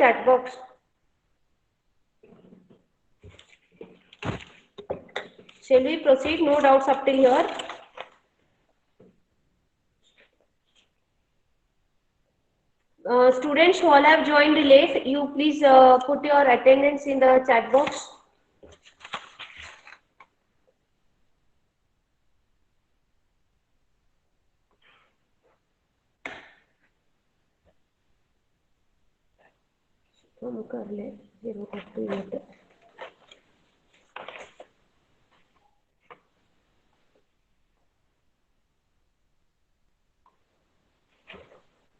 chat box. Shall we proceed? No doubts up till here. Students who all have joined late, you please put your attendance in the chat box. हम कर ले 0:38.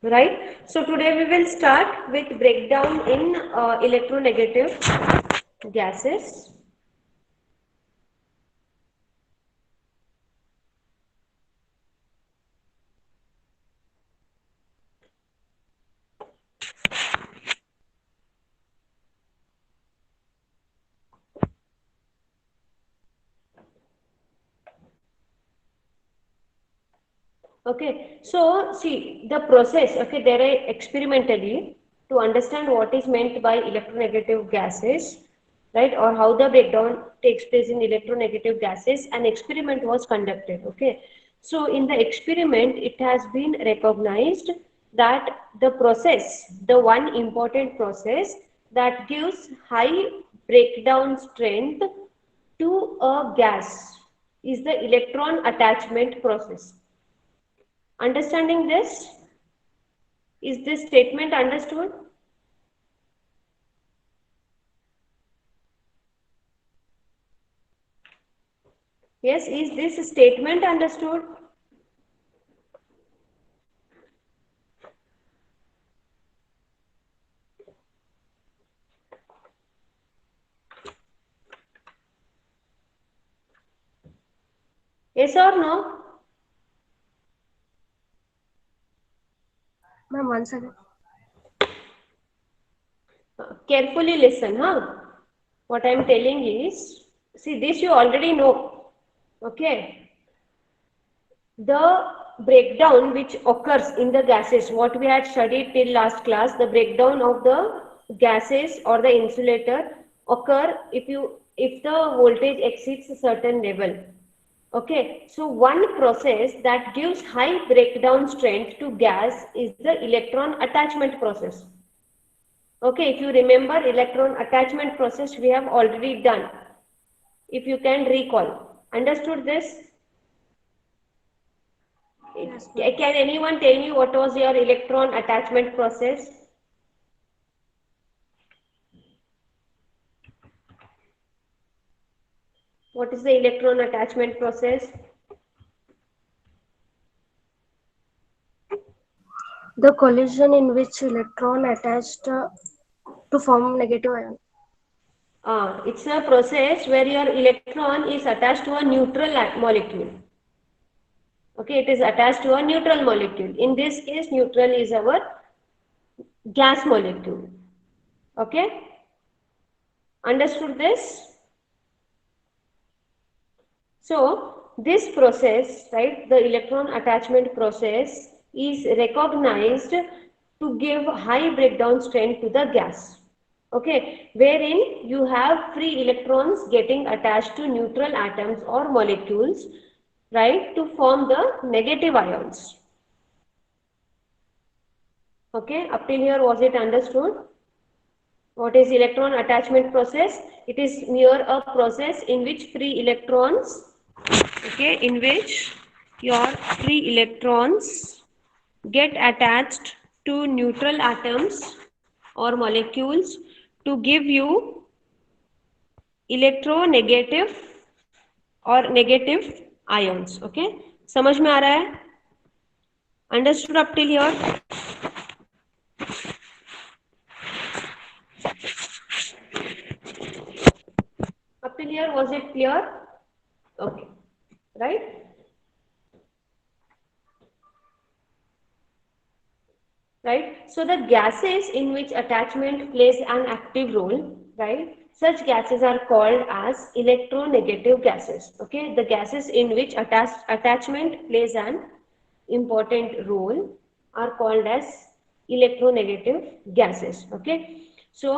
Right. So today we will start with breakdown in electronegative gases. Okay, so see the process. Okay, there are experimentally to understand what is meant by electronegative gases, right, or how the breakdown takes place in electronegative gases. An experiment was conducted. Okay, so in the experiment, it has been recognized that the process, the one important process that gives high breakdown strength to a gas is the electron attachment process. Understanding this? Is this statement understood? Yes, is this statement understood? Yes or no? Ma'am, once again. Carefully listen, huh? What I am telling is, see, this you already know. Okay. The breakdown which occurs in the gases, what we had studied till last class, the breakdown of the gases or the insulator occur if the voltage exceeds a certain level. Okay, so one process that gives high breakdown strength to gas is the electron attachment process. Okay, if you remember electron attachment process we have already done. If you can recall. Understood this? Yes, Can anyone tell me what was your electron attachment process? What is the electron attachment process? the collision in which electron attached to form negative ion. It's a process where your electron is attached to a neutral molecule. Okay, it is attached to a neutral molecule. In this case, neutral is our gas molecule. Okay, understood this? So this process, right, the electron attachment process is recognized to give high breakdown strength to the gas. Okay, wherein you have free electrons getting attached to neutral atoms or molecules, right, to form the negative ions. Okay, up till here was it understood? What is electron attachment process? It is mere a process in which free electrons, okay, in which your free electrons get attached to neutral atoms or molecules to give you electronegative or negative ions. Okay, समझ में आ रहा है? Understood up till here? Up till here was it clear? Okay, right? Right, so the gases in which attachment plays an active role, right, such gases are called as electronegative gases. Okay, the gases in which attachment plays an important role are called as electronegative gases. Okay, So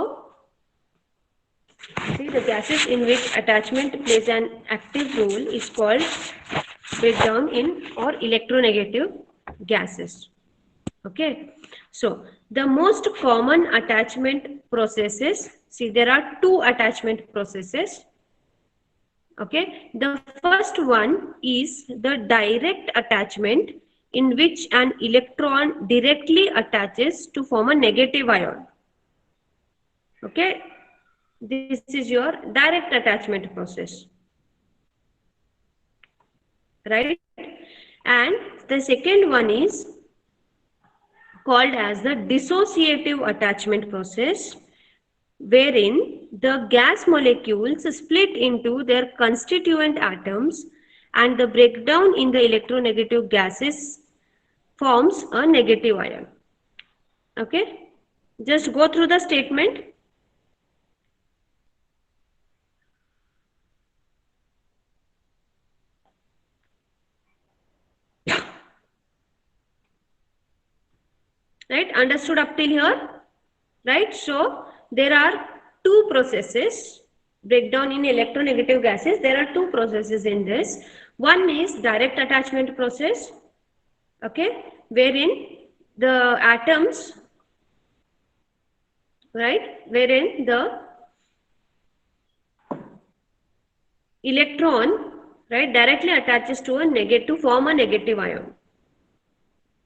see, the gases in which attachment plays an active role is called breakdown in or electronegative gases. Okay, so the most common attachment processes, see there are two attachment processes. Okay, the first one is the direct attachment, in which an electron directly attaches to form a negative ion. Okay, this is your direct attachment process, right? And the second one is called as the dissociative attachment process, wherein the gas molecules split into their constituent atoms and the breakdown in the electronegative gases forms a negative ion. Okay, just go through the statement. Right, understood up till here? Right, so there are two processes, breakdown in electronegative gases. There are two processes in this. One is direct attachment process, okay, wherein the atoms, right, wherein the electron, right, directly attaches to a negative, to form a negative ion.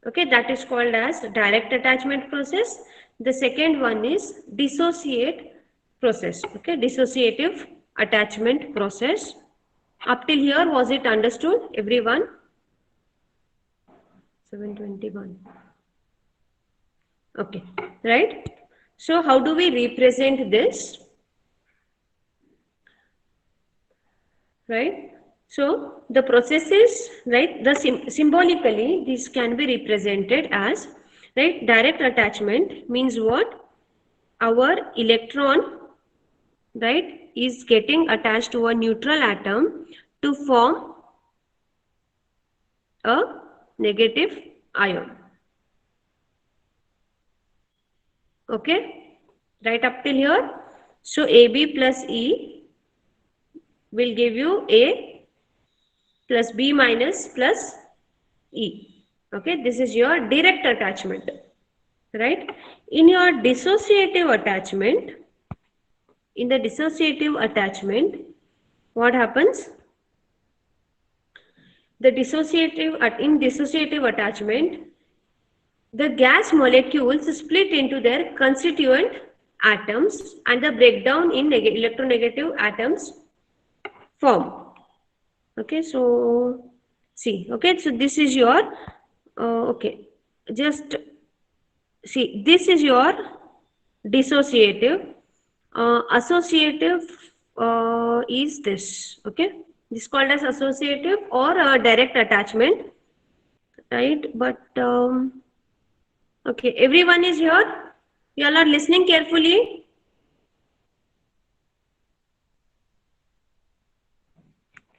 Okay, that is called as direct attachment process. The second one is dissociate process. Okay, dissociative attachment process. Up till here, was it understood, everyone? 721. Okay, right. So how do we represent this? Right. So the processes, right, the symbolically this can be represented as, right, direct attachment means what? Our electron, right, is getting attached to a neutral atom to form a negative ion. Okay, right up till here. So AB plus E will give you A plus B minus plus E. Okay, this is your direct attachment, right? In your dissociative attachment, in the dissociative attachment, what happens? The in dissociative attachment, the gas molecules split into their constituent atoms and the breakdown in electronegative atoms form. Okay, so see, okay, so this is your, okay, just see, this is your dissociative. Associative is this, okay, this is called as associative or direct attachment, right? But okay, everyone is here, you all are listening carefully.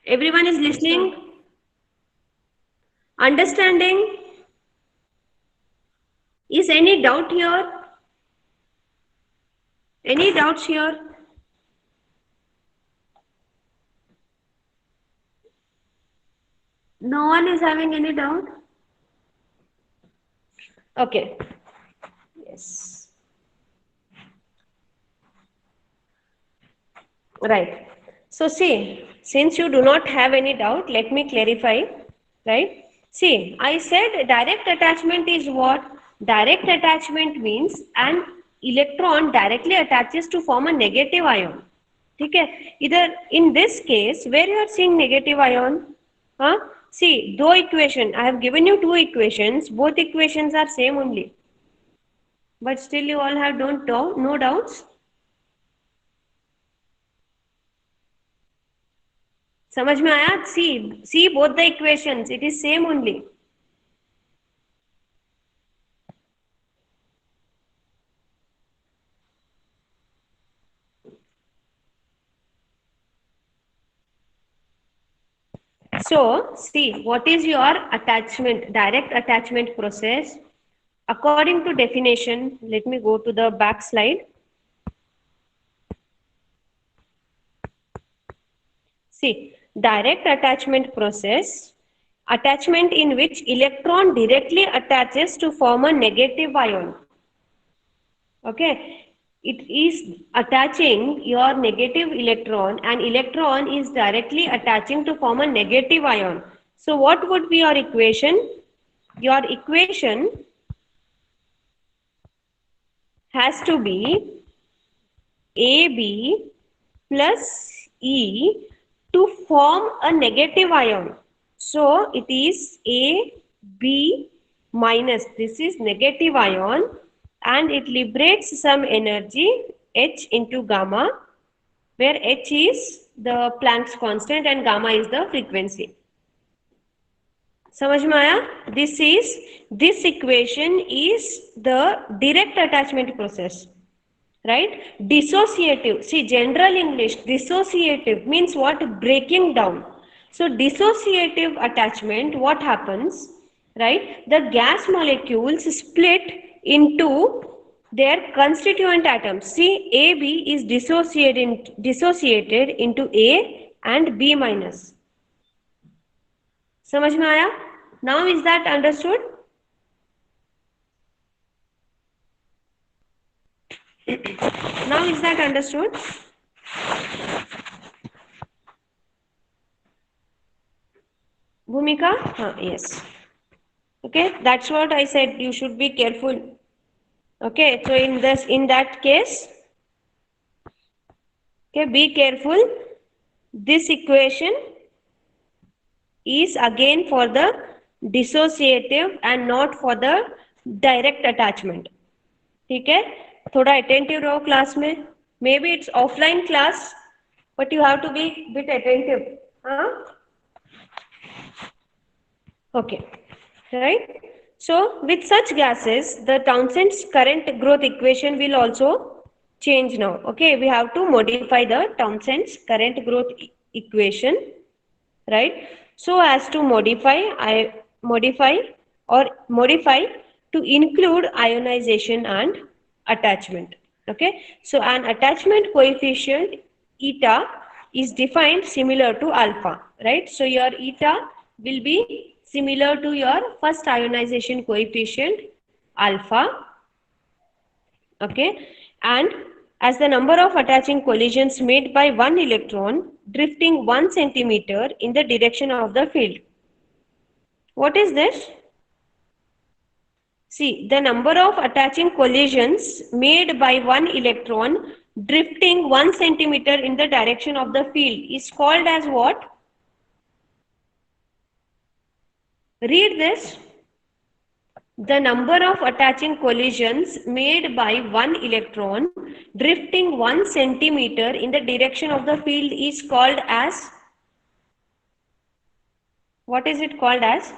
Everyone is listening, understanding. Is any doubt here? Any doubts here? No one is having any doubt? Okay. Yes. Right. So see, since you do not have any doubt, let me clarify, right? See, I said direct attachment is what? Direct attachment means an electron directly attaches to form a negative ion. Okay? Either in this case, where you are seeing negative ion, huh? See, two equation, I have given you two equations, both equations are same only. But still you all have no doubts? समझ में आया? See both the equations, it is same only. So see, what is your attachment, direct attachment process? According to definition, let me go to the back slide. See, direct attachment process, attachment in which electron directly attaches to form a negative ion. Okay, it is attaching your negative electron, and electron is directly attaching to form a negative ion. So what would be your equation? Your equation has to be AB plus E to form a negative ion. So it is AB minus, this is negative ion, and it liberates some energy H into gamma, where H is the Planck's constant and gamma is the frequency. समझ में आया? This equation is the direct attachment process. Right? Dissociative. See, general English, dissociative means what? Breaking down. So, dissociative attachment, what happens? Right? The gas molecules split into their constituent atoms. See, AB is dissociated into A and B minus. समझ में आया? Now is that understood? Now is that understood? Bhumika? Yes. Okay, that's what I said. You should be careful. Okay, so in that case, okay, be careful. This equation is again for the dissociative and not for the direct attachment. ठीक है? थोड़ा attentive रहो class में. Maybe it's offline class, but you have to be bit attentive. Okay, right? So with such gases, the Townsend's current growth equation will also change now. Okay, we have to modify the Townsend's current growth equation, right? So as to modify to include ionization and attachment. Okay, so an attachment coefficient eta is defined similar to alpha, right? So your eta will be similar to your first ionization coefficient alpha. Okay, and as the number of attaching collisions made by one electron drifting 1 centimeter in the direction of the field. What is this? See, the number of attaching collisions made by one electron drifting 1 centimeter in the direction of the field is called as what? Read this. The number of attaching collisions made by one electron drifting 1 centimeter in the direction of the field is called as? What is it called as?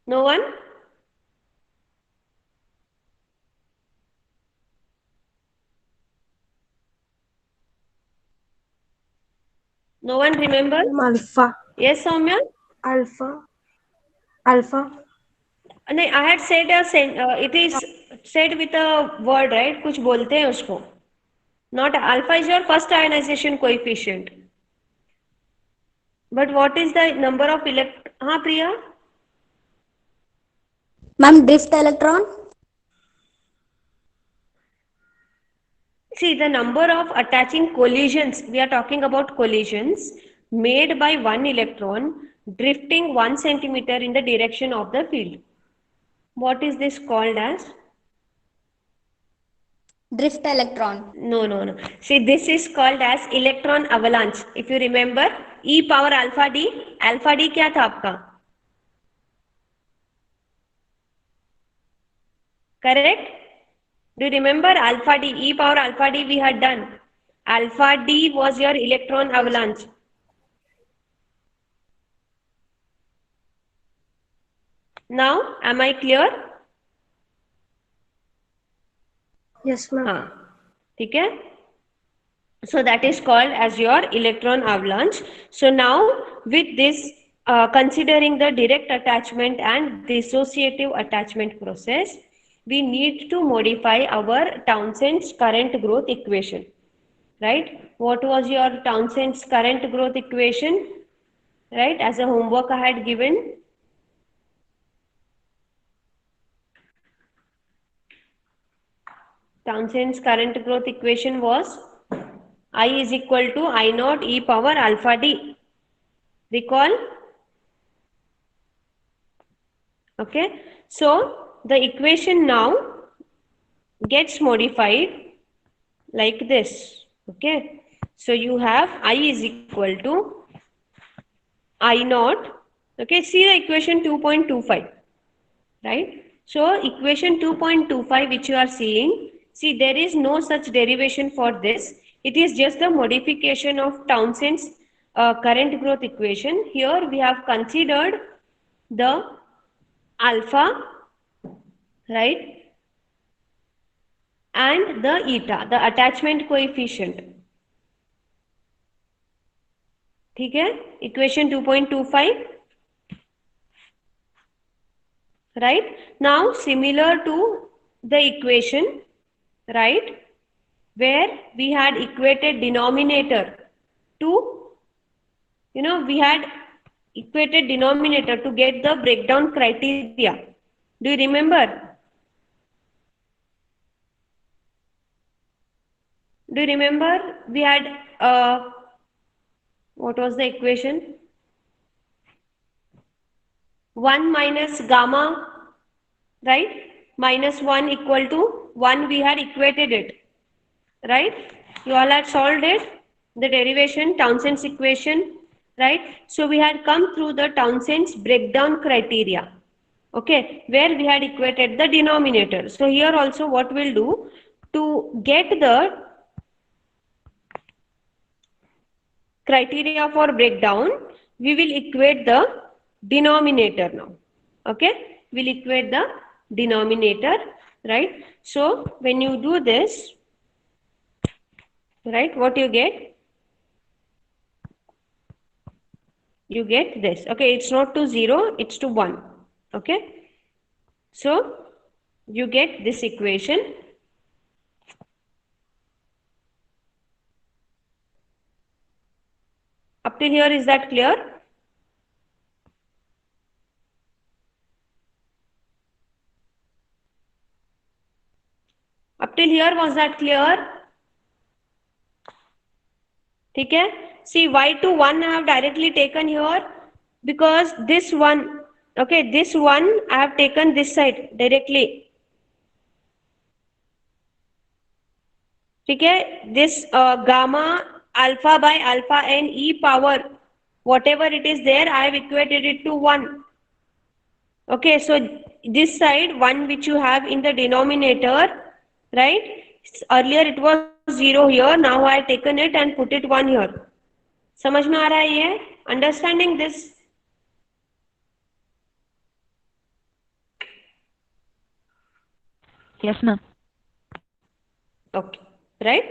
No one? No one remember? Alpha. Yes, Soumya? Alpha. No, I had said it is said with a word, right? कुछ बोलते हैं उसको. Not alpha is your first ionization coefficient. But what is the number of Priya? Ma'am, drift electron. See, the number of attaching collisions, we are talking about collisions made by one electron drifting 1 centimeter in the direction of the field. What is this called as? Drift electron. No. See, this is called as electron avalanche. If you remember, E power alpha D. Alpha D क्या था आपका? Correct? Do you remember alpha D? E power alpha D we had done. Alpha D was your electron avalanche. Now, am I clear? Yes, ma'am. ठीक है? So that is called as your electron avalanche. So now with this, considering the direct attachment and dissociative attachment process, we need to modify our Townsend's current growth equation, right? What was your Townsend's current growth equation, right? As a homework I had given. Townsend's current growth equation was I is equal to I naught e power alpha d. Recall? Okay. So the equation now gets modified like this. Okay. So you have I is equal to I naught. Okay. See the equation 2.25. Right. So equation 2.25 which you are seeing. See, there is no such derivation for this. It is just the modification of Townsend's current growth equation. Here we have considered the alpha, right, and the eta, the attachment coefficient. ठीक है? Equation 2.25, right? Now similar to the equation, right, where we had equated denominator to, we had equated denominator to get the breakdown criteria. Do you remember? Do you remember we had, what was the equation? 1 minus gamma, right? Minus 1 equal to 1, we had equated it, right? You all had solved it, the derivation, Townsend's equation, right? So we had come through the Townsend's breakdown criteria, okay, where we had equated the denominator. So here also what we'll do, to get the criteria for breakdown, we will equate the denominator now, okay? We'll equate the denominator, right? So when you do this, right, what you get? You get this, okay? It's not to 0, it's to 1, okay? So you get this equation. Up till here, is that clear? Up till here, was that clear? Okay? See, y to 1 I have directly taken here because this one, okay, this one I have taken this side directly. Okay? This gamma alpha by alpha n e power, whatever it is there, I have equated it to 1. Okay, so this side, 1 which you have in the denominator, right? Earlier it was 0 here, now I have taken it and put it 1 here. समझ में आ रहा है ये? Understanding this? Yes, ma'am. Okay, right?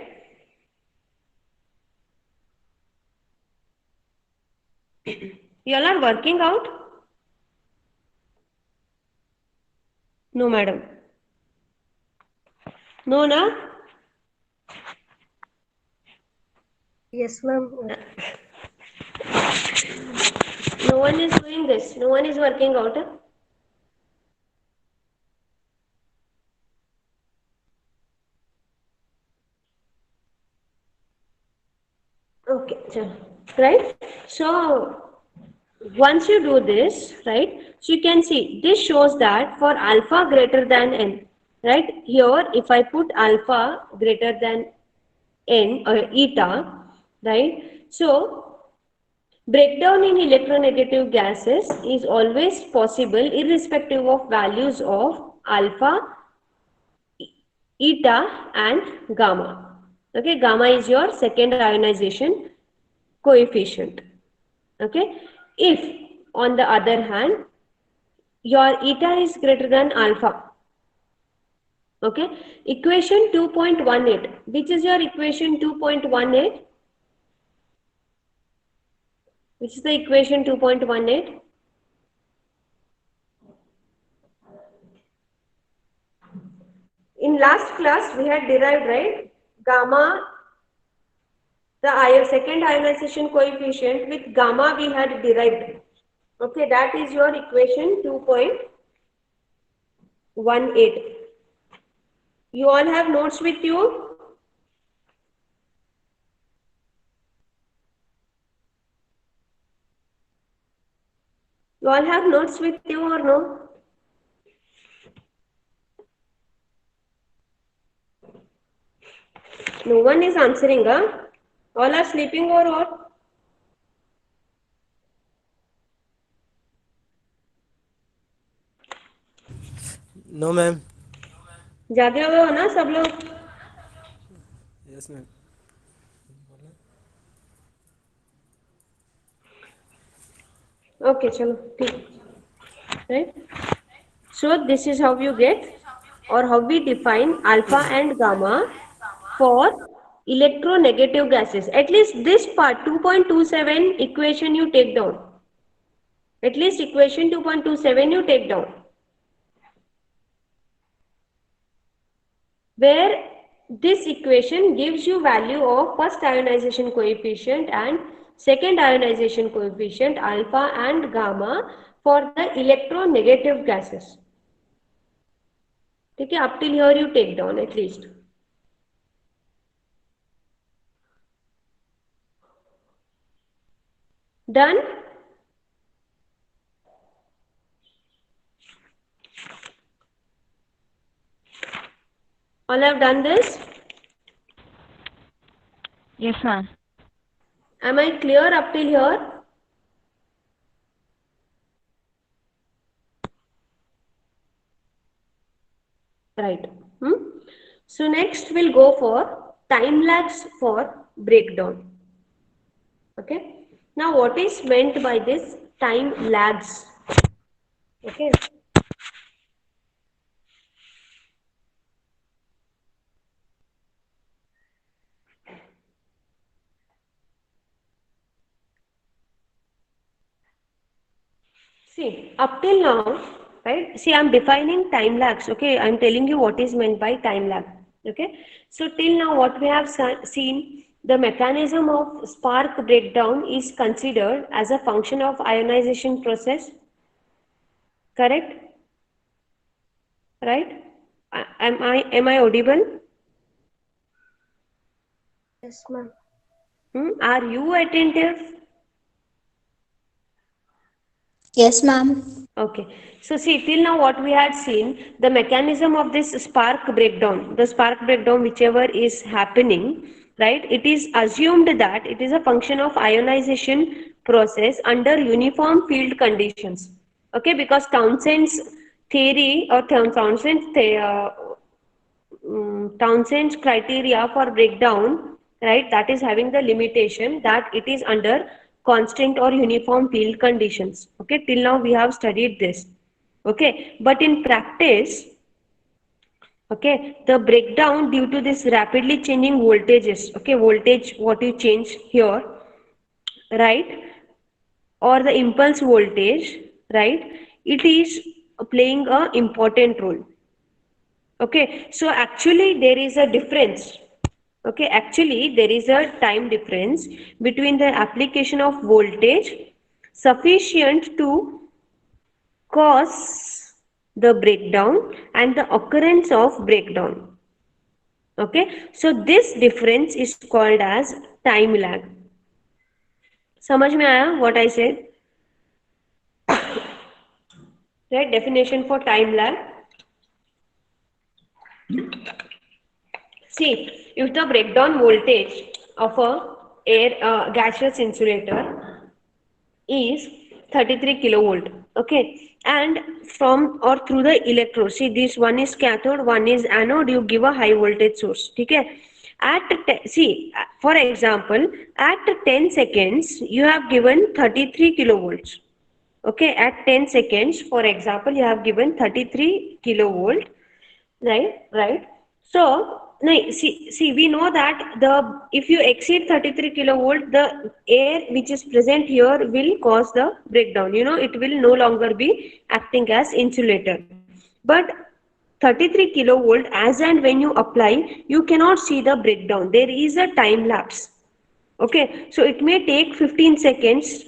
You all are working out? No, madam. No, na? Yes, ma'am. No one is doing this. No one is working out. Okay, right? So once you do this, right? So you can see this shows that for alpha greater than n, right? Here, if I put alpha greater than n or eta, right? So breakdown in electronegative gases is always possible irrespective of values of alpha, eta and gamma. Okay, gamma is your second ionization coefficient. Okay, if on the other hand your eta is greater than alpha, okay, equation 2.18, which is your equation 2.18? Which is the equation 2.18? in last class we had derived, right, gamma, the second ionization coefficient with gamma we had derived. Okay, that is your equation 2.18. You all have notes with you? You all have notes with you or no? No one is answering, huh? All are sleeping or what? No, ma'am. जागे हुए हो ना सब लोग? Yes, ma'am. Okay, chalo, ठीक. Right? So this is how you get, or how we define alpha and gamma for electronegative gases. At least this part 2.27 equation you take down. At least equation 2.27 you take down. Where this equation gives you value of first ionization coefficient and second ionization coefficient alpha and gamma for the electronegative gases. Okay, up till here you take down at least. Done? All have done this? Yes, ma'am. Am I clear up till here? Right. So next we'll go for time lags for breakdown. Okay. Now what is meant by this time lags? Okay. See, up till now, right? See, I'm defining time lags. Okay, I'm telling you what is meant by time lag. Okay, so till now, what we have seen, the mechanism of spark breakdown is considered as a function of ionization process. Correct? Right? Am I audible? Yes, ma'am. Are you attentive? Yes, ma'am. Okay, so see, till now what we had seen, the mechanism of this spark breakdown, the spark breakdown whichever is happening, right, it is assumed that it is a function of ionization process under uniform field conditions. Okay, because Townsend's theory or Townsend's criteria for breakdown, right, that is having the limitation that it is under constant or uniform field conditions. Okay, till now we have studied this. Okay, but in practice, okay, the breakdown due to this rapidly changing voltages, okay, voltage what you change here, right, or the impulse voltage, right, it is playing a important role. Okay, so actually there is a difference. Okay, actually there is a time difference between the application of voltage sufficient to cause the breakdown and the occurrence of breakdown. Okay, so this difference is called as time lag. समझ में आया what I said? Right, definition for time lag. See, if the breakdown voltage of a gaseous insulator is 33 kilovolt, okay, and from or through the electrode, see this one is cathode, one is anode, you give a high voltage source, okay. See, for example, at 10 seconds you have given 33 kilovolts. Okay, at 10 seconds, for example, you have given 33 kilovolt, right? So, no, see, we know that if you exceed 33 kilovolt, the air which is present here will cause the breakdown. You know, it will no longer be acting as insulator. But 33 kilovolt, as and when you apply, you cannot see the breakdown. There is a time lapse. Okay, so it may take 15 seconds.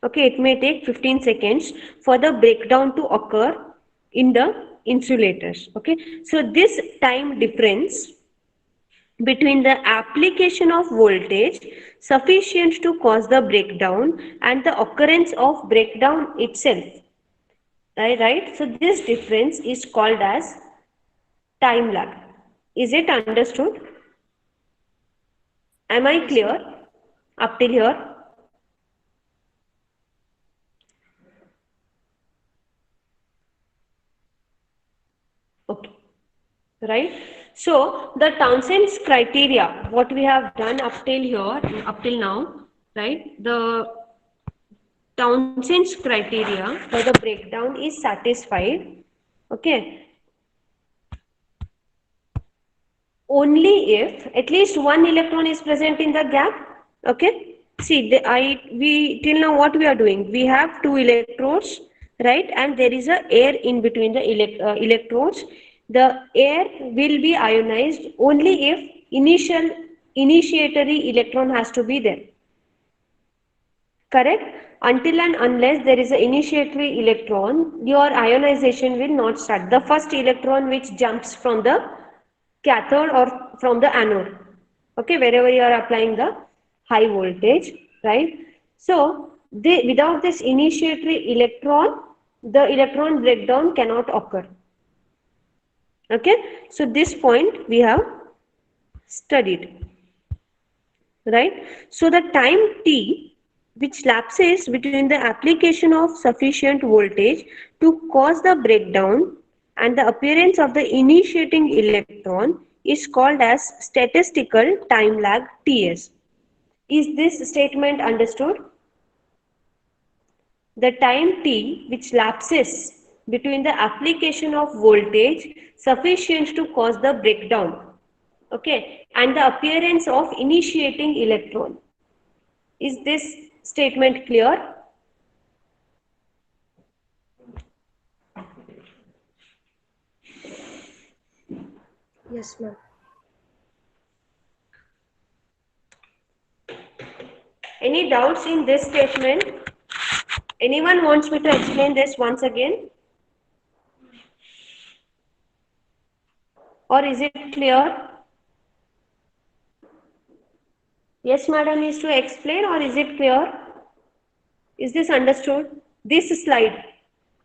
Okay, it may take 15 seconds for the breakdown to occur in the insulators. Okay, so this time difference between the application of voltage sufficient to cause the breakdown and the occurrence of breakdown itself, right? So this difference is called as time lag. Is it understood? Am I Yes, clear ma'am. up till here? Okay, right? So the Townsend's criteria, what we have done up till here, up till now, right? The Townsend's criteria for the breakdown is satisfied. Okay, only if at least one electron is present in the gap. Okay, see, we till now what we are doing, we have two electrodes, right, and there is a air in between the electrodes. The air will be ionized only if initiatory electron has to be there, correct? Until and unless there is an initiatory electron, your ionization will not start. The first electron which jumps from the cathode or from the anode, okay, wherever you are applying the high voltage, right? So without this initiatory electron, the electron breakdown cannot occur. Okay, so this point we have studied, right? So the time t which lapses between the application of sufficient voltage to cause the breakdown and the appearance of the initiating electron is called as statistical time lag, TS. Is this statement understood? The time t which lapses between the application of voltage sufficient to cause the breakdown, okay, and the appearance of initiating electron. Is this statement clear? Yes, ma'am. Any doubts in this statement? Anyone wants me to explain this once again? Or is it clear? Yes, madam, is to explain, or is it clear? Is this understood? This slide,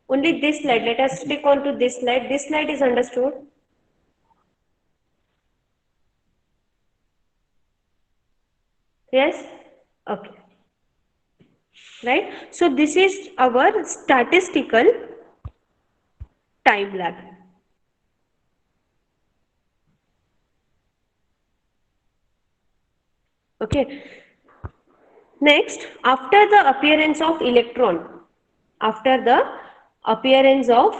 only this slide, let us stick on to this slide. This slide is understood. Yes? Okay. Right? So this is our statistical time lag. Okay. Next, after the appearance of electron, after the appearance of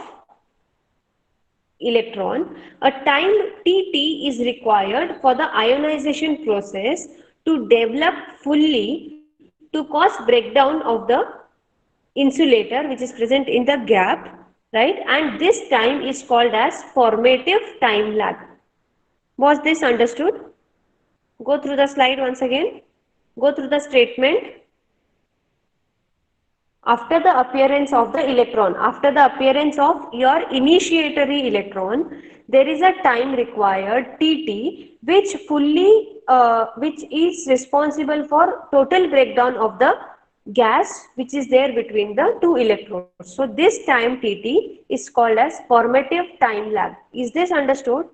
electron, a time Tt is required for the ionization process to develop fully to cause breakdown of the insulator which is present in the gap, right? And this time is called as formative time lag. Was this understood? Go through the slide once again. Go through the statement. After the appearance of the electron, after the appearance of your initiatory electron, there is a time required Tt which is responsible for total breakdown of the gas which is there between the two electrodes. So this time Tt is called as formative time lag. Is this understood?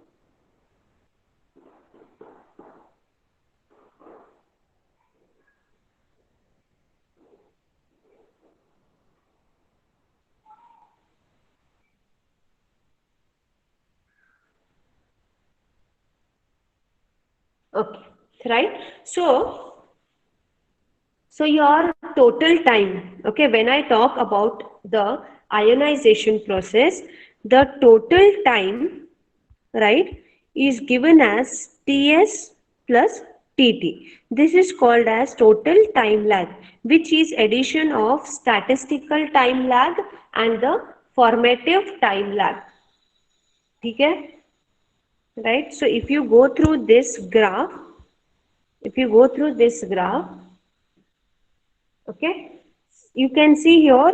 Okay, right? So your total time, okay, when I talk about the ionization process, the total time, right, is given as Ts plus Tt. This is called as total time lag, which is addition of statistical time lag and the formative time lag. ठीक है, right? So if you go through this graph, okay, you can see your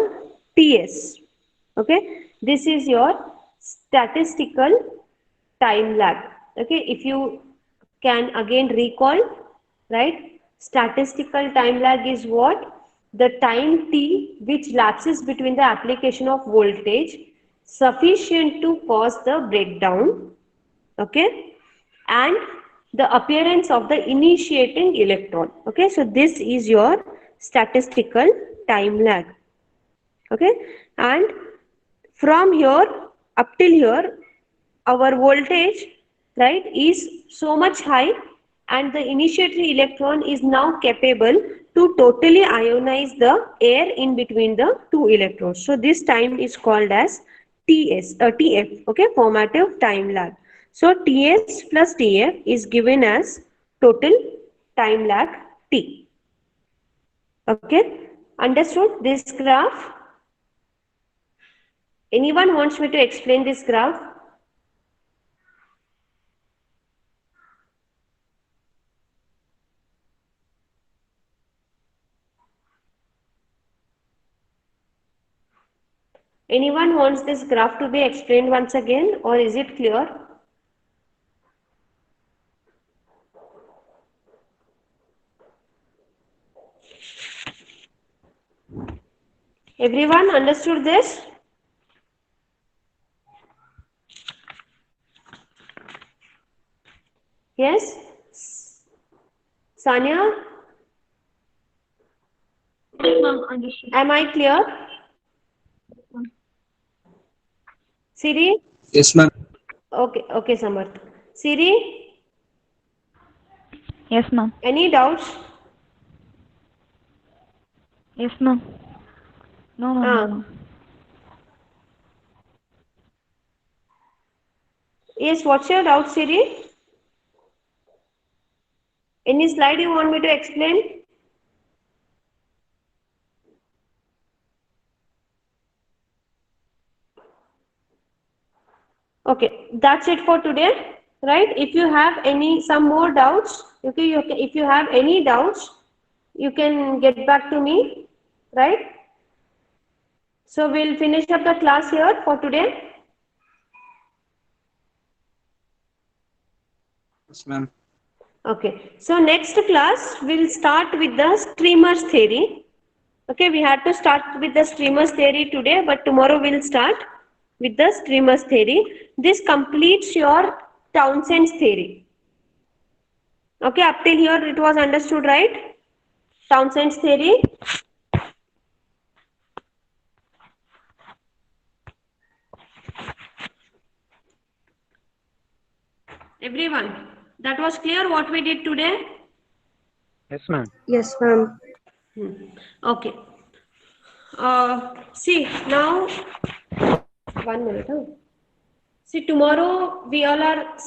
TS. Okay, this is your statistical time lag. Okay, if you can again recall, right? Statistical time lag is what? The time t which lapses between the application of voltage sufficient to cause the breakdown, okay, and the appearance of the initiating electron. Okay, so this is your statistical time lag. Okay, and from here up till here our voltage, right, is so much high, and the initiating electron is now capable to totally ionize the air in between the two electrodes. So this time is called as TF, okay, formative time lag. So TS plus TF is given as total time lag T. Okay, understood this graph? Anyone wants me to explain this graph? Anyone wants this graph to be explained once again, or is it clear? Everyone understood this? Yes? Sanya? Am I clear? Siri? Yes, ma'am. Okay, Samarth. Siri, Yes, ma'am. any doubts? Yes, ma'am. No, ma'am. No, ma'am. Yes, what's your doubt, Siri? Any slide you want me to explain? Okay, that's it for today, right? If you have some more doubts, if you have any doubts, you can get back to me, right? So we'll finish up the class here for today. Yes, ma'am. Okay, so next class we'll start with the streamers theory. Okay, we had to start with the streamers theory today, but tomorrow we'll start with the streamers theory. This completes your Townsend's theory. Okay, up till here it was understood, right? Townsend's theory. Everyone, that was clear what we did today? Yes, ma'am. Yes, ma'am. Okay. See, now, 1 minute. See, tomorrow we all are